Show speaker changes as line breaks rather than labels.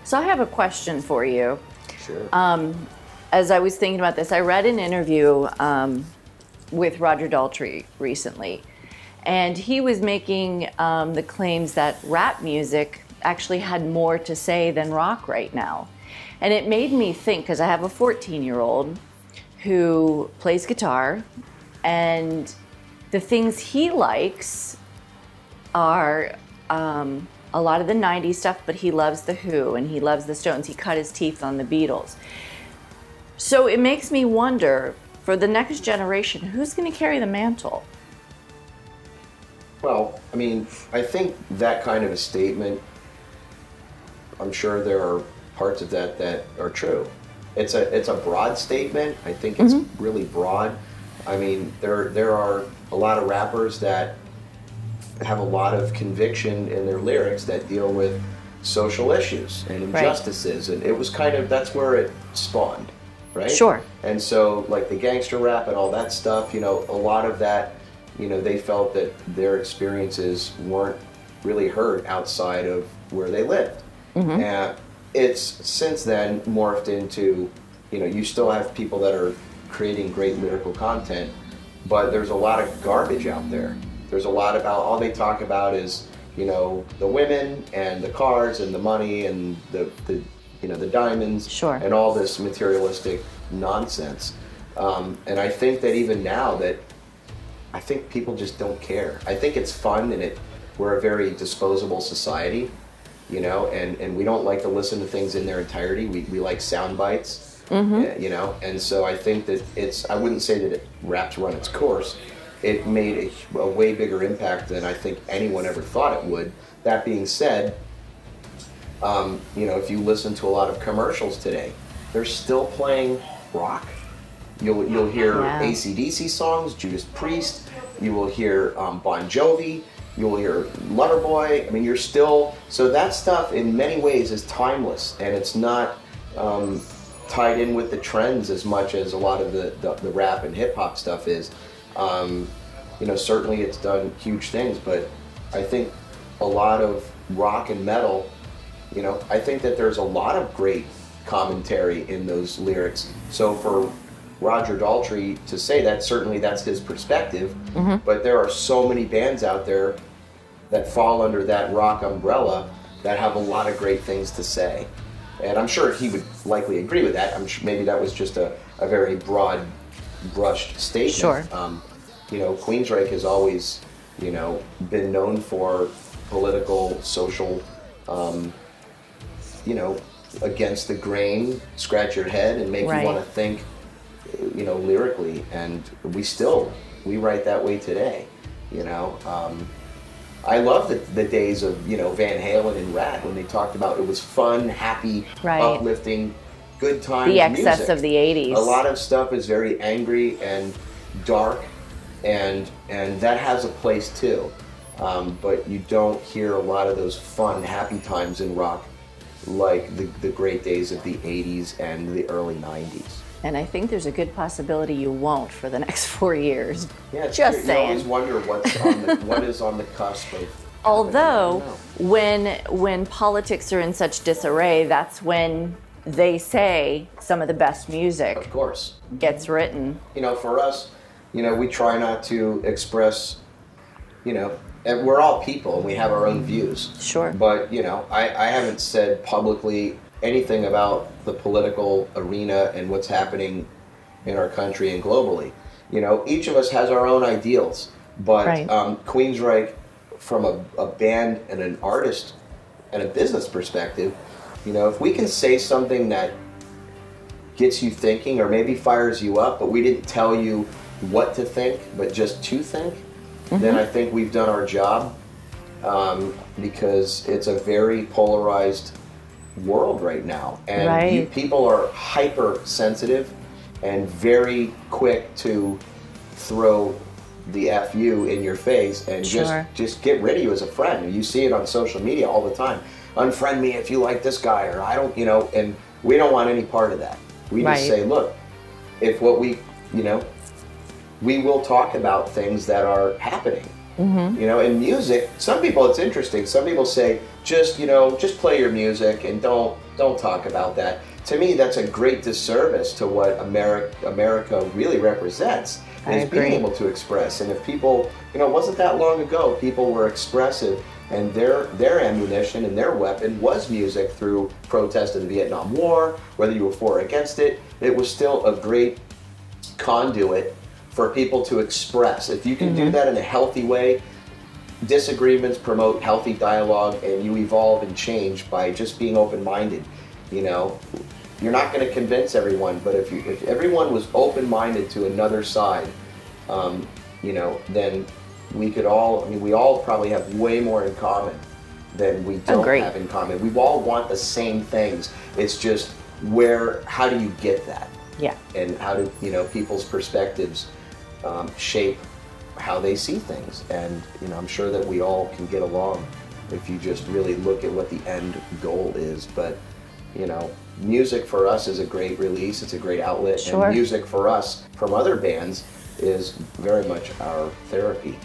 So I have a question for you.
Sure.
As I was thinking about this, I read an interview with Roger Daltrey recently, and he was making the claims that rap music actually had more to say than rock right now. And it made me think, because I have a 14-year-old who plays guitar, and the things he likes are a lot of the 90s stuff, but he loves The Who and he loves the Stones. He cut his teeth on the Beatles. So it makes me wonder, for the next generation, who's going to carry the mantle?
Well, I mean, I think that kind of a statement, I'm sure there are parts of that that are true. It's a broad statement. I think it's really broad. I mean, there are a lot of rappers that have a lot of conviction in their lyrics that deal with social issues and injustices, and it was kind of, that's where it spawned, right?
Sure.
And so, like the gangster rap and all that stuff, you know, a lot of that, you know, they felt that their experiences weren't really heard outside of where they lived. And it's since then morphed into, you know, you still have people that are creating great lyrical content, but there's a lot of garbage out there. There's a lot about, all they talk about is, you know, the women and the cars and the money and the you know, the diamonds,
sure,
and all this materialistic nonsense. And I think that even now that, I think people just don't care. I think it's fun, and we're a very disposable society, you know, and we don't like to listen to things in their entirety. We like sound bites, you know, and so I think that I wouldn't say that rap's run its course. It made a way bigger impact than I think anyone ever thought it would. That being said, you know, if you listen to a lot of commercials today, they're still playing rock. You'll hear AC/DC songs, Judas Priest. You will hear Bon Jovi. You will hear Loverboy. I mean, you're still, so that stuff in many ways is timeless, and it's not tied in with the trends as much as a lot of the rap and hip hop stuff is. You know, certainly it's done huge things, but I think a lot of rock and metal, you know, I think that there's a lot of great commentary in those lyrics. So for Roger Daltrey to say that, certainly that's his perspective, but there are so many bands out there that fall under that rock umbrella that have a lot of great things to say. And I'm sure he would likely agree with that. I'm sure maybe that was just a very broad brushed statement.
Sure.
You know, Queensryche has always, you know, been known for political, social, you know, against the grain, scratch your head and make you want to think, you know, lyrically. And we write that way today, you know. I love the days of, you know, Van Halen and Rat, when they talked about it was fun, happy, uplifting, good times
the excess
music.
Of the 80s.
A lot of stuff is very angry and dark, and that has a place too. But you don't hear a lot of those fun, happy times in rock like the great days of the 80s and the early 90s.
And I think there's a good possibility you won't for the next 4 years.
Yeah,
just saying.
You always wonder what is on the cusp of.
Although, when politics are in such disarray, that's when they say some of the best music,
of course,
gets written.
You know, for us, you know, we try not to express, you know, and we're all people and we have our own views.
Sure.
But, you know, I haven't said publicly anything about the political arena and what's happening in our country and globally. You know, each of us has our own ideals, but Queensryche, from a band and an artist and a business perspective, you know, if we can say something that gets you thinking or maybe fires you up, but we didn't tell you what to think, but just to think, then I think we've done our job, because it's a very polarized world right now, and people are hypersensitive and very quick to throw the FU in your face and just get rid of you as a friend. You see it on social media all the time. Unfriend me if you like this guy, or I don't, you know, and we don't want any part of that. We just say, look, if what we, you know, we will talk about things that are happening. You know, in music, some people, it's interesting, some people say, just, you know, just play your music and don't talk about that. To me, that's a great disservice to what America really represents, is being able to express. And if people, you know, it wasn't that long ago, people were expressive, and their ammunition and their weapon was music through protest of the Vietnam War, whether you were for or against it. It was still a great conduit for people to express. If you can do that in a healthy way, disagreements promote healthy dialogue, and you evolve and change by just being open-minded. You know, you're not going to convince everyone, but if everyone was open-minded to another side, you know, then we could all, I mean, we all probably have way more in common than we don't have in common. We all want the same things. It's just how do you get that?
Yeah.
And how do, you know, people's perspectives shape how they see things. And, you know, I'm sure that we all can get along if you just really look at what the end goal is. But, you know, music for us is a great release. It's a great outlet.
Sure.
And music for us from other bands is very much our therapy.